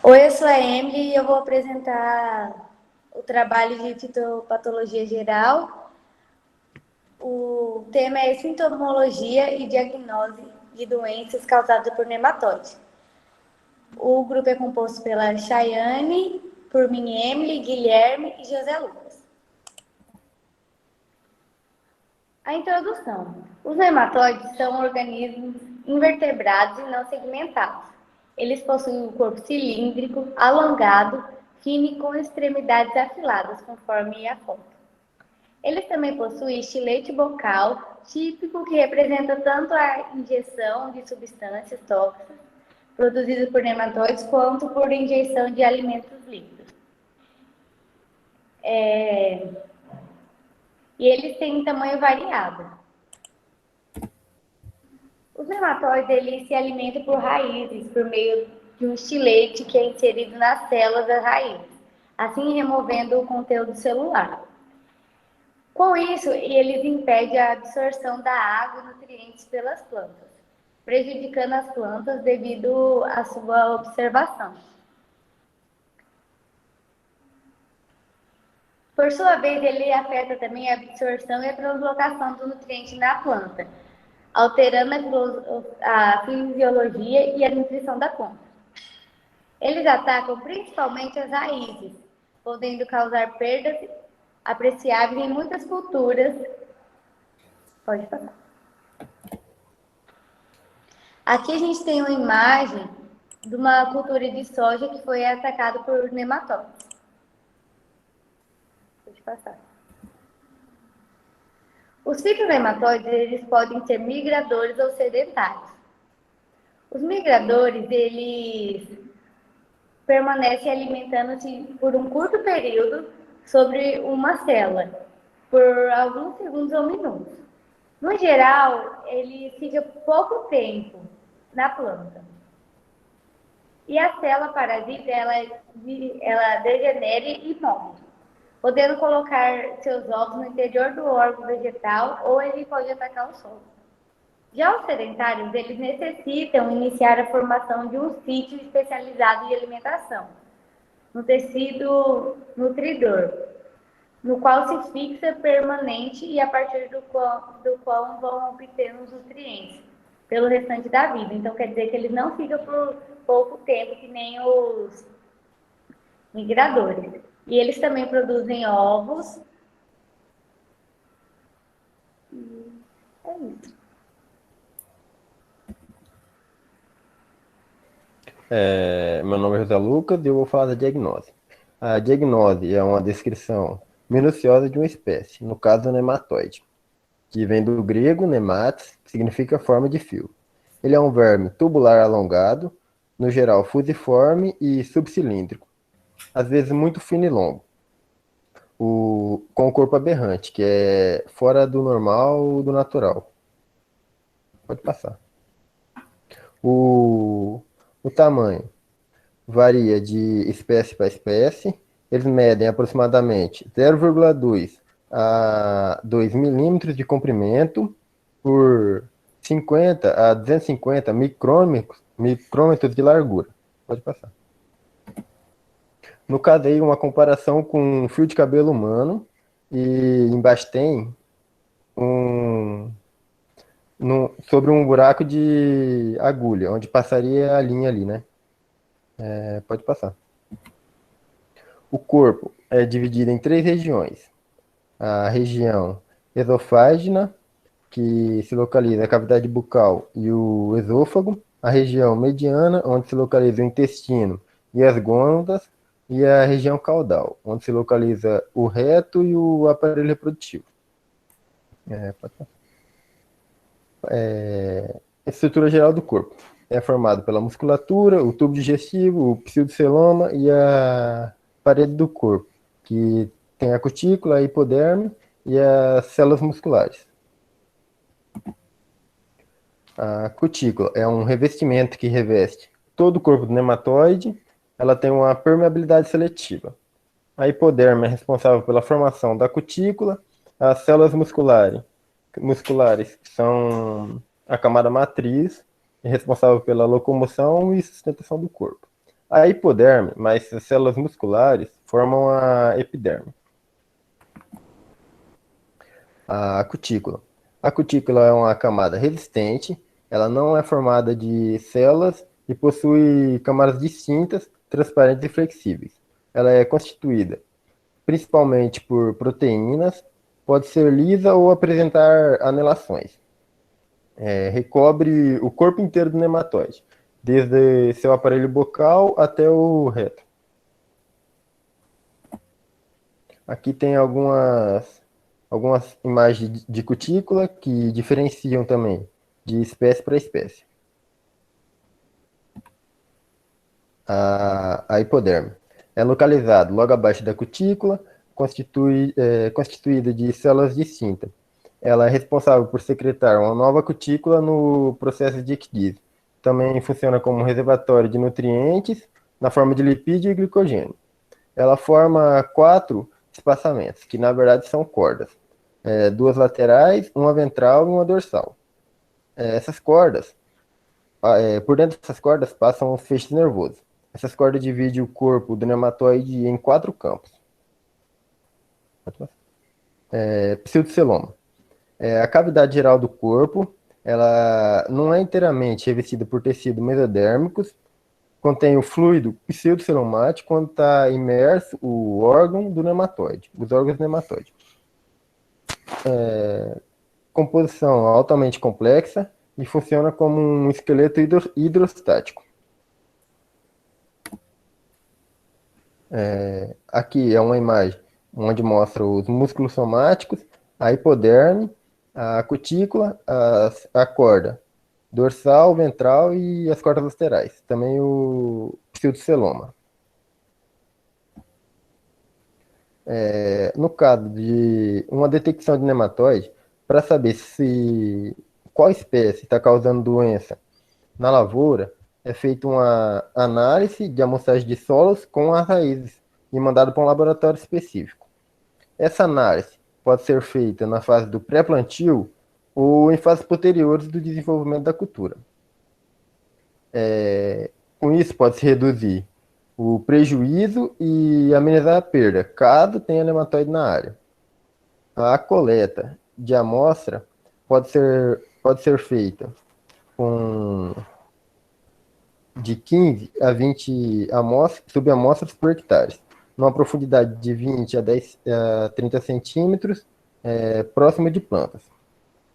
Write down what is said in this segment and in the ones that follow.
Oi, eu sou a Emily e eu vou apresentar o trabalho de fitopatologia geral. O tema é sintomologia e diagnose de doenças causadas por nematóide. O grupo é composto pela Chayane, por mim, Emily, Guilherme e José Lucas. A introdução. Os nematóides são organismos invertebrados e não segmentados. Eles possuem um corpo cilíndrico, alongado, fino e com extremidades afiladas, conforme a foto. Eles também possuem estilete bocal, típico que representa tanto a injeção de substâncias tóxicas produzidas por nematóides, quanto por injeção de alimentos líquidos. E eles têm tamanho variável. Os nematóides eles se alimentam por raízes, por meio de um estilete que é inserido nas células das raízes, assim removendo o conteúdo celular. Com isso, eles impedem a absorção da água e nutrientes pelas plantas, prejudicando as plantas devido à sua observação. Por sua vez, ele afeta também a absorção e a translocação do nutriente na planta, alterando a fisiologia e a nutrição da planta. Eles atacam principalmente as raízes, podendo causar perdas apreciáveis em muitas culturas. Pode passar. Aqui a gente tem uma imagem de uma cultura de soja que foi atacada por nematóides. Pode passar. Os fitonematóides eles podem ser migradores ou sedentários. Os migradores eles permanecem alimentando-se por um curto período sobre uma célula, por alguns segundos ou minutos. No geral, ele fica pouco tempo na planta. E a célula parasita, ela degenera e morre, podendo colocar seus ovos no interior do órgão vegetal ou ele pode atacar o solo. Já os sedentários, eles necessitam iniciar a formação de um sítio especializado em alimentação, no tecido nutridor, no qual se fixa permanente e a partir do qual vão obter os nutrientes pelo restante da vida. Então, quer dizer que eles não ficam por pouco tempo, que nem os migradores. E eles também produzem ovos. É isso. Meu nome é José Lucas e eu vou falar da diagnose. A diagnose é uma descrição minuciosa de uma espécie, no caso o nematóide, que vem do grego nemates, que significa forma de fio. Ele é um verme tubular alongado, no geral fusiforme e subcilíndrico, às vezes muito fino e longo, com o corpo aberrante, que é fora do normal ou do natural. Pode passar. O tamanho varia de espécie para espécie. Eles medem aproximadamente 0,2 a 2 milímetros de comprimento por 50 a 250 micrômetros de largura. Pode passar. No caso aí, uma comparação com um fio de cabelo humano e embaixo tem sobre um buraco de agulha, onde passaria a linha ali, né? Pode passar. O corpo é dividido em 3 regiões. A região esofágea, que se localiza a cavidade bucal e o esôfago. A região mediana, onde se localiza o intestino e as gônadas. E a região caudal, onde se localiza o reto e o aparelho reprodutivo. A estrutura geral do corpo é formado pela musculatura, o tubo digestivo, o pseudoceloma e a parede do corpo, que tem a cutícula, a hipoderme e as células musculares. A cutícula é um revestimento que reveste todo o corpo do nematóide. Ela tem uma permeabilidade seletiva. A hipoderme é responsável pela formação da cutícula. As células musculares são a camada matriz, é responsável pela locomoção e sustentação do corpo. a hipoderme, mas as células musculares formam a epiderme. A cutícula. A cutícula é uma camada resistente, ela não é formada de células e possui camadas distintas, transparentes e flexíveis. Ela é constituída principalmente por proteínas, pode ser lisa ou apresentar anelações. Recobre o corpo inteiro do nematóide, desde seu aparelho bucal até o reto. Aqui tem algumas imagens de cutícula que diferenciam também de espécie para espécie. A hipoderme é localizado logo abaixo da cutícula, constituída de células distintas. Ela é responsável por secretar uma nova cutícula no processo de ecdise. Também funciona como um reservatório de nutrientes na forma de lipídio e glicogênio. Ela forma 4 espaçamentos, que na verdade são cordas. 2 laterais, uma ventral e uma dorsal. Essas cordas, por dentro dessas cordas passam os feixes nervosos. Essas cordas dividem o corpo do nematóide em 4 campos. Pseudoceloma. A cavidade geral do corpo, ela não é inteiramente revestida por tecidos mesodérmicos, contém o fluido pseudocelomático quando está imerso o órgão do nematóide, os órgãos do nematóide. Composição altamente complexa e funciona como um esqueleto hidrostático. Aqui é uma imagem onde mostra os músculos somáticos, a hipoderme, a cutícula, a corda dorsal, ventral e as cordas laterais. Também o pseudoceloma. No caso de uma detecção de nematóide, para saber qual espécie está causando doença na lavoura, é feita uma análise de amostragem de solos com as raízes e mandado para um laboratório específico. Essa análise pode ser feita na fase do pré-plantio ou em fases posteriores do desenvolvimento da cultura. Com isso, pode-se reduzir o prejuízo e amenizar a perda, caso tenha nematóide na área. A coleta de amostra pode ser feita com de 15 a 20 subamostras por hectare, numa profundidade de 20 a 30 centímetros, próximo de plantas.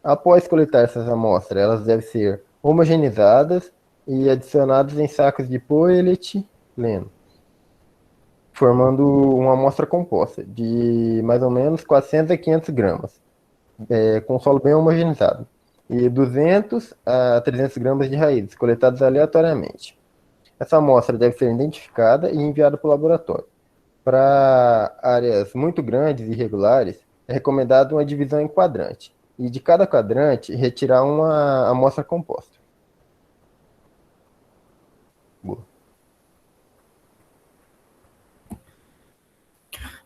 Após coletar essas amostras, elas devem ser homogeneizadas e adicionadas em sacos de polietileno, formando uma amostra composta de mais ou menos 400 a 500 gramas, com solo bem homogeneizado, e 200 a 300 gramas de raízes, coletadas aleatoriamente. Essa amostra deve ser identificada e enviada para o laboratório. Para áreas muito grandes e irregulares, é recomendado uma divisão em quadrante, e de cada quadrante retirar uma amostra composta. Boa.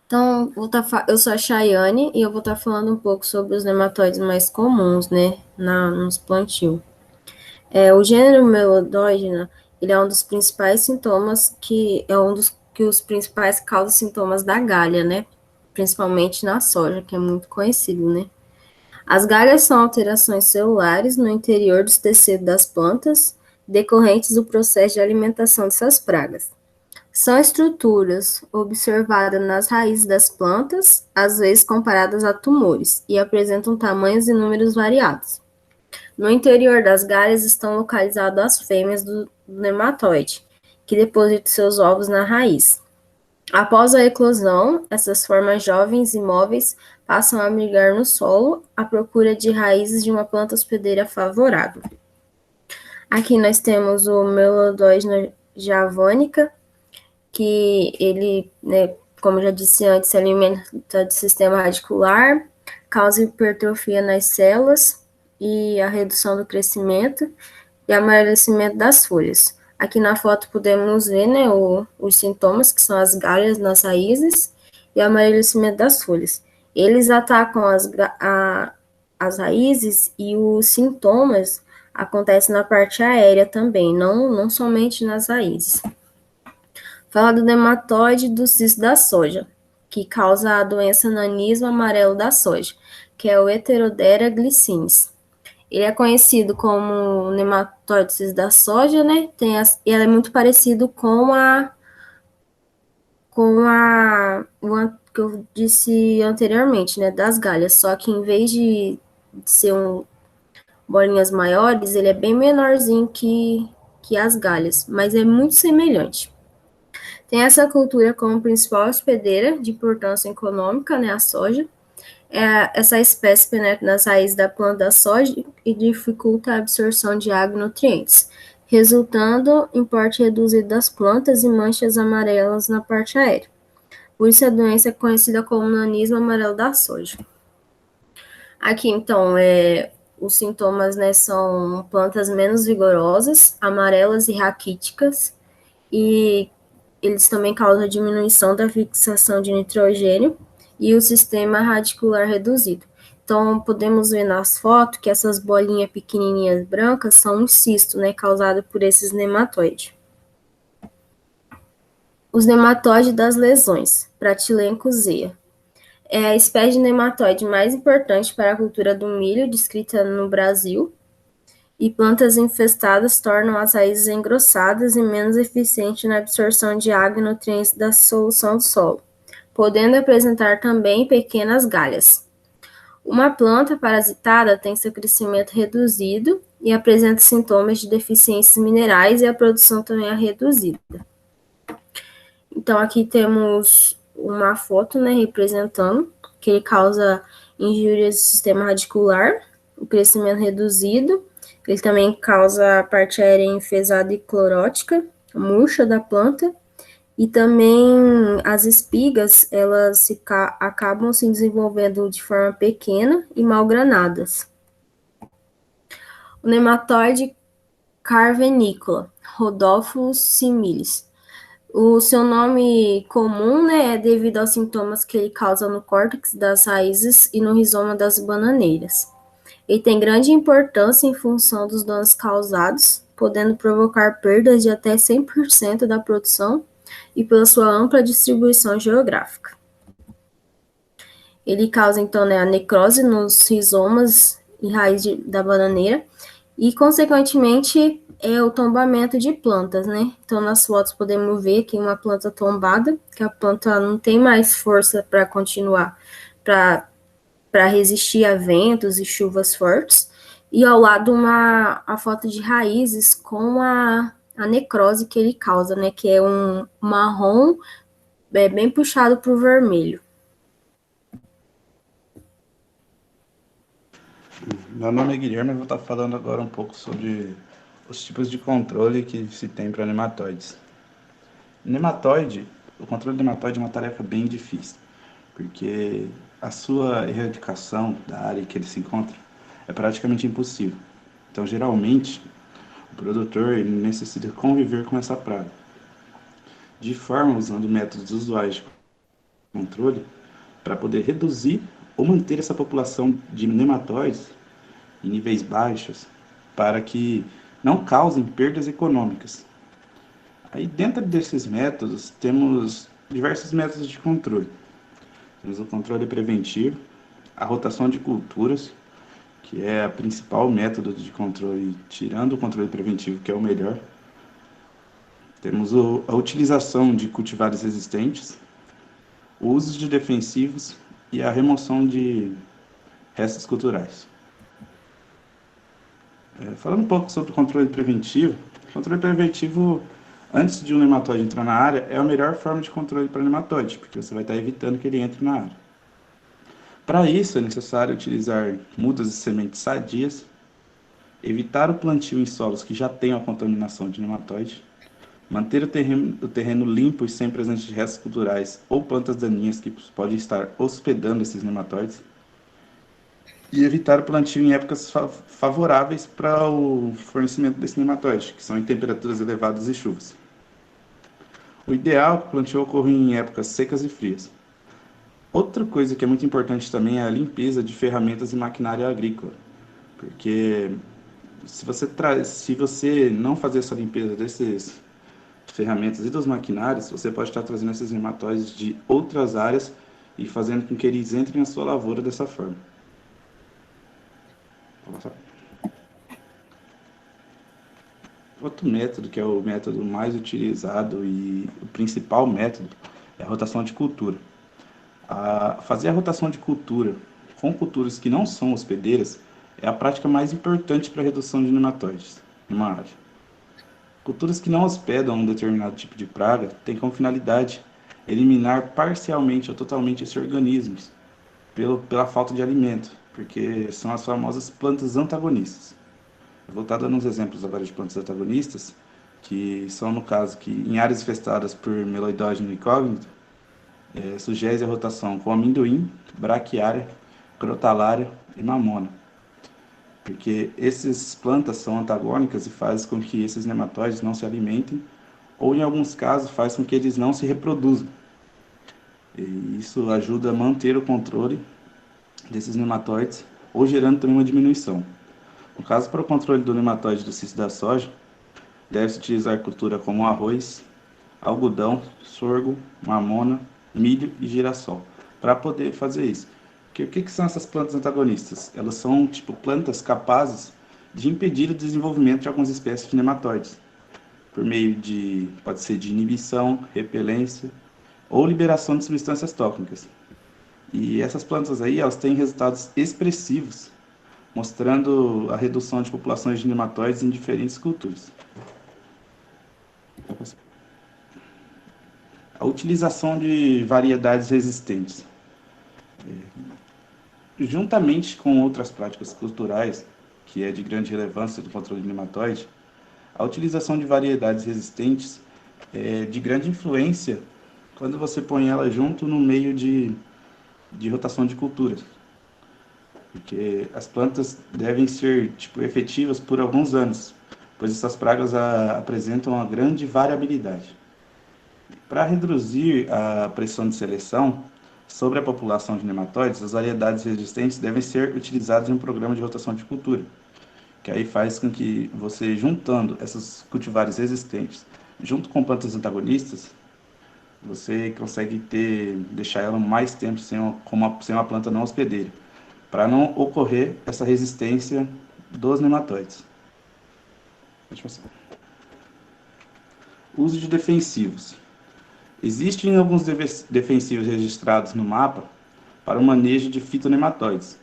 Então, eu sou a Chayane e eu vou estar falando um pouco sobre os nematóides mais comuns, né, nos plantios. O gênero Melodógena, ele é um dos principais sintomas que os principais causam sintomas da galha, né, principalmente na soja, que é muito conhecido, né. As galhas são alterações celulares no interior dos tecidos das plantas, decorrentes do processo de alimentação dessas pragas. São estruturas observadas nas raízes das plantas, às vezes comparadas a tumores, e apresentam tamanhos e números variados. No interior das galhas estão localizadas as fêmeas do nematóide, que depositam seus ovos na raiz. Após a eclosão, essas formas jovens e móveis passam a migrar no solo à procura de raízes de uma planta hospedeira favorável. Aqui nós temos o Melodógena javanica, que ele, né, como já disse antes, se alimenta do sistema radicular, causa hipertrofia nas células e a redução do crescimento e amarelecimento das folhas. Aqui na foto podemos ver, né, os sintomas, que são as galhas nas raízes e o amarelecimento das folhas. Eles atacam as raízes e os sintomas acontecem na parte aérea também, não somente nas raízes. Fala do nematóide do cisto da soja, que causa a doença nanismo amarelo da soja, que é o Heterodera glycinis. Ele é conhecido como nematóide do cisto da soja, né? E ela é muito parecido com a que eu disse anteriormente, né? Das galhas, só que em vez de ser bolinhas maiores, ele é bem menorzinho que as galhas, mas é muito semelhante. Tem essa cultura como principal hospedeira de importância econômica, né, a soja. Essa espécie penetra nas raízes da planta da soja e dificulta a absorção de água e nutrientes, resultando em porte reduzido das plantas e manchas amarelas na parte aérea. Por isso a doença é conhecida como nanismo amarelo da soja. Aqui, então, os sintomas, né, são plantas menos vigorosas, amarelas e raquíticas, e eles também causam diminuição da fixação de nitrogênio e o sistema radicular reduzido. Então, podemos ver nas fotos que essas bolinhas pequenininhas brancas são um cisto, né, causado por esses nematóides. Os nematóides das lesões, Pratylenchus-zeae. É a espécie de nematóide mais importante para a cultura do milho descrita no Brasil, e plantas infestadas tornam as raízes engrossadas e menos eficientes na absorção de água e nutrientes da solução do solo, podendo apresentar também pequenas galhas. Uma planta parasitada tem seu crescimento reduzido e apresenta sintomas de deficiências minerais e a produção também é reduzida. Então, aqui temos uma foto, né, representando que ele causa injúrias do sistema radicular, o crescimento reduzido. Ele também causa a parte aérea enfesada e clorótica, murcha da planta, e também as espigas, elas acabam se desenvolvendo de forma pequena e mal granadas. O nematóide carvenícola, Rhodophyllus similis. O seu nome comum, né, é devido aos sintomas que ele causa no córtex das raízes e no rizoma das bananeiras. Ele tem grande importância em função dos danos causados, podendo provocar perdas de até 100% da produção e pela sua ampla distribuição geográfica. Ele causa, então, né, a necrose nos rizomas e raiz da bananeira e, consequentemente, o tombamento de plantas, né? Então, nas fotos podemos ver que uma planta tombada, que a planta não tem mais força para continuar, para resistir a ventos e chuvas fortes, e ao lado a foto de raízes com a necrose que ele causa, né, que é um marrom bem puxado para o vermelho. Meu nome é Guilherme e vou estar falando agora um pouco sobre os tipos de controle que se tem para nematóides. O controle de nematóide é uma tarefa bem difícil, porque a sua erradicação da área que ele se encontra é praticamente impossível. Então, geralmente, o produtor ele necessita conviver com essa praga, de forma usando métodos usuais de controle para poder reduzir ou manter essa população de nematóides em níveis baixos para que não causem perdas econômicas. Aí, dentro desses métodos, temos diversos métodos de controle. Temos o controle preventivo, a rotação de culturas, que é o principal método de controle, tirando o controle preventivo, que é o melhor. Temos a utilização de cultivares resistentes, o uso de defensivos e a remoção de restos culturais. Falando um pouco sobre o controle preventivo, antes de um nematóide entrar na área, é a melhor forma de controle para nematóide, porque você vai estar evitando que ele entre na área. Para isso, é necessário utilizar mudas de sementes sadias, evitar o plantio em solos que já tenham a contaminação de nematóide, manter o terreno limpo e sem presença de restos culturais ou plantas daninhas que podem estar hospedando esses nematóides, e evitar o plantio em épocas favoráveis para o fornecimento desse nematóide, que são em temperaturas elevadas e chuvas. O ideal é que o plantio ocorra em épocas secas e frias. Outra coisa que é muito importante também é a limpeza de ferramentas e maquinária agrícola, porque se você não fazer essa limpeza desses ferramentas e dos maquinários, você pode estar trazendo esses nematóides de outras áreas e fazendo com que eles entrem na sua lavoura dessa forma. Outro método, que é o método mais utilizado e o principal método, é a rotação de cultura. Fazer a rotação de cultura com culturas que não são hospedeiras é a prática mais importante para a redução de nematóides numa área. Culturas que não hospedam um determinado tipo de praga têm como finalidade eliminar parcialmente ou totalmente esses organismos pela falta de alimento, porque são as famosas plantas antagonistas. Eu vou estar dando uns exemplos agora de plantas antagonistas, que são, no caso, que em áreas infestadas por meloidógeno incógnito, sugere a rotação com amendoim, braquiária, crotalária e mamona. Porque essas plantas são antagônicas e fazem com que esses nematóides não se alimentem, ou em alguns casos faz com que eles não se reproduzam. E isso ajuda a manter o controle desses nematóides, ou gerando também uma diminuição. No caso, para o controle do nematóide do cisto da soja, deve-se utilizar cultura como arroz, algodão, sorgo, mamona, milho e girassol, para poder fazer isso. Porque o que são essas plantas antagonistas? Elas são plantas capazes de impedir o desenvolvimento de algumas espécies de nematóides, por meio de, pode ser de inibição, repelência ou liberação de substâncias tóxicas. E essas plantas aí, elas têm resultados expressivos, mostrando a redução de populações de nematóides em diferentes culturas. A utilização de variedades resistentes. Juntamente com outras práticas culturais, que é de grande relevância do controle de nematóide, a utilização de variedades resistentes é de grande influência quando você põe ela junto no meio de rotação de culturas. Porque as plantas devem ser efetivas por alguns anos, pois essas pragas apresentam uma grande variabilidade. Para reduzir a pressão de seleção sobre a população de nematóides, as variedades resistentes devem ser utilizadas em um programa de rotação de cultura, que aí faz com que você, juntando essas cultivares resistentes junto com plantas antagonistas, você consegue deixar ela mais tempo sem uma planta não hospedeira, para não ocorrer essa resistência dos nematóides. Uso de defensivos. Existem alguns defensivos registrados no mapa para o manejo de fitonematóides.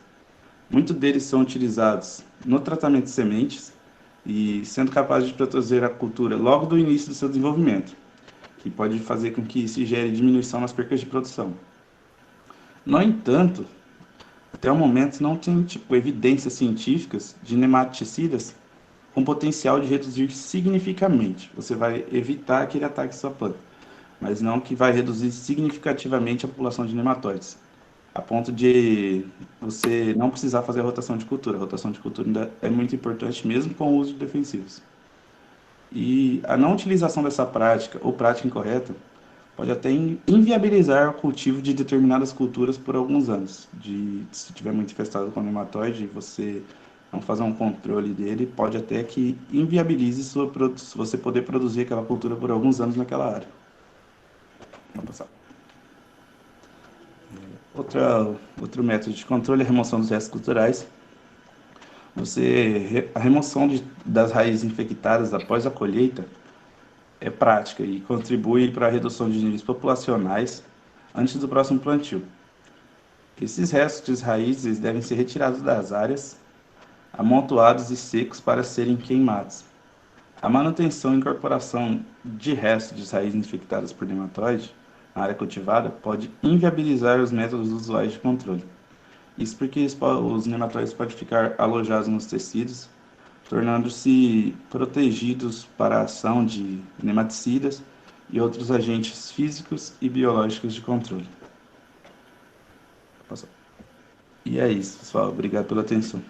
Muitos deles são utilizados no tratamento de sementes e sendo capazes de proteger a cultura logo do início do seu desenvolvimento, que pode fazer com que se gere diminuição nas percas de produção. No entanto, até o momento não tem evidências científicas de nematicidas com potencial de reduzir significativamente. Você vai evitar que ele ataque sua planta, mas não que vai reduzir significativamente a população de nematóides, a ponto de você não precisar fazer a rotação de cultura. A rotação de cultura ainda é muito importante, mesmo com o uso de defensivos. E a não utilização dessa prática, ou prática incorreta, pode até inviabilizar o cultivo de determinadas culturas por alguns anos. Se estiver muito infestado com nematóide, você não fazer um controle dele, pode até que inviabilize você poder produzir aquela cultura por alguns anos naquela área. Vamos passar. Outro método de controle é a remoção dos restos culturais. A remoção das raízes infectadas após a colheita é prática e contribui para a redução de níveis populacionais antes do próximo plantio. Esses restos de raízes devem ser retirados das áreas, amontoados e secos para serem queimados. A manutenção e incorporação de restos de raízes infectadas por nematóide na área cultivada pode inviabilizar os métodos usuais de controle. Isso porque os nematóides podem ficar alojados nos tecidos, tornando-se protegidos para a ação de nematicidas e outros agentes físicos e biológicos de controle. E é isso, pessoal. Obrigado pela atenção.